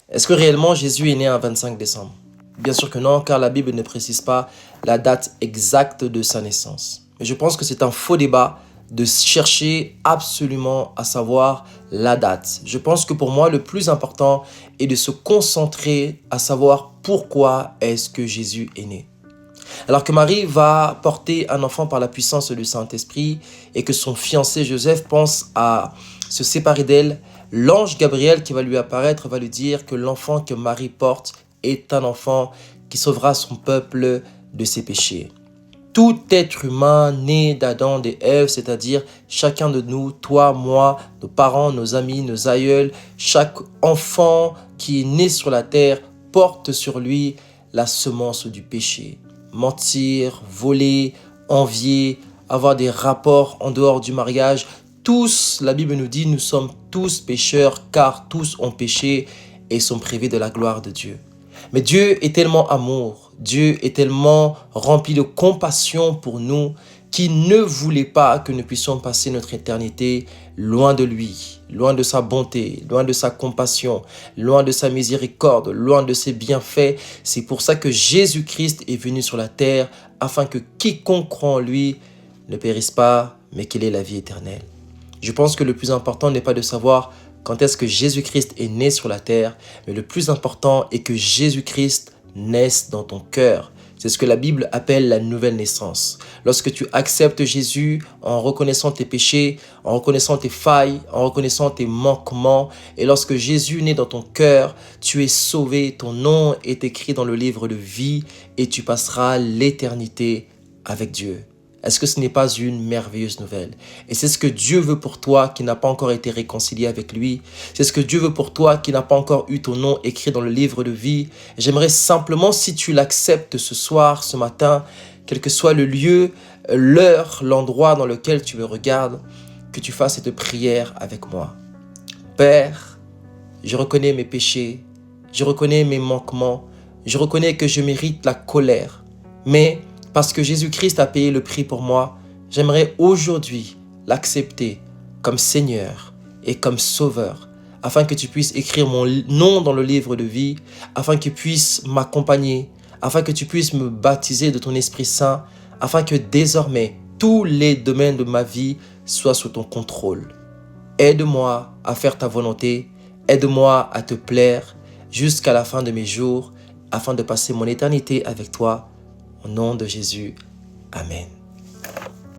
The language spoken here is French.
Est-ce que réellement Jésus est né un 25 décembre? Bien sûr que non, car la Bible ne précise pas la date exacte de sa naissance. Mais je pense que c'est un faux débat de chercher absolument à savoir la date. Je pense que pour moi, le plus important est de se concentrer à savoir pourquoi est-ce que Jésus est né. Alors que Marie va porter un enfant par la puissance du Saint-Esprit et que son fiancé Joseph pense à se séparer d'elle, l'ange Gabriel qui va lui apparaître va lui dire que l'enfant que Marie porte est un enfant qui sauvera son peuple de ses péchés. Tout être humain né d'Adam et Ève, c'est-à-dire chacun de nous, toi, moi, nos parents, nos amis, nos aïeuls, chaque enfant qui est né sur la terre porte sur lui la semence du péché. Mentir, voler, envier, avoir des rapports en dehors du mariage, tous, la Bible nous dit, nous sommes tous pécheurs car tous ont péché et sont privés de la gloire de Dieu. Mais Dieu est tellement amour, Dieu est tellement rempli de compassion pour nous qu'il ne voulait pas que nous puissions passer notre éternité loin de lui, loin de sa bonté, loin de sa compassion, loin de sa miséricorde, loin de ses bienfaits. C'est pour ça que Jésus-Christ est venu sur la terre afin que quiconque croit en lui ne périsse pas, mais qu'il ait la vie éternelle. Je pense que le plus important n'est pas de savoir quand est-ce que Jésus-Christ est né sur la terre, mais le plus important est que Jésus-Christ naisse dans ton cœur. C'est ce que la Bible appelle la nouvelle naissance. Lorsque tu acceptes Jésus en reconnaissant tes péchés, en reconnaissant tes failles, en reconnaissant tes manquements, et lorsque Jésus naît dans ton cœur, tu es sauvé, ton nom est écrit dans le livre de vie et tu passeras l'éternité avec Dieu. Est-ce que ce n'est pas une merveilleuse nouvelle? Et c'est ce que Dieu veut pour toi qui n'a pas encore été réconcilié avec lui. C'est ce que Dieu veut pour toi qui n'a pas encore eu ton nom écrit dans le livre de vie. J'aimerais simplement, si tu l'acceptes ce soir, ce matin, quel que soit le lieu, l'heure, l'endroit dans lequel tu me regardes, que tu fasses cette prière avec moi. Père, je reconnais mes péchés, je reconnais mes manquements, je reconnais que je mérite la colère, mais parce que Jésus-Christ a payé le prix pour moi, j'aimerais aujourd'hui l'accepter comme Seigneur et comme Sauveur, afin que tu puisses écrire mon nom dans le livre de vie, afin que tu puisses m'accompagner, afin que tu puisses me baptiser de ton Esprit Saint, afin que désormais tous les domaines de ma vie soient sous ton contrôle. Aide-moi à faire ta volonté, aide-moi à te plaire jusqu'à la fin de mes jours, afin de passer mon éternité avec toi. Au nom de Jésus, Amen.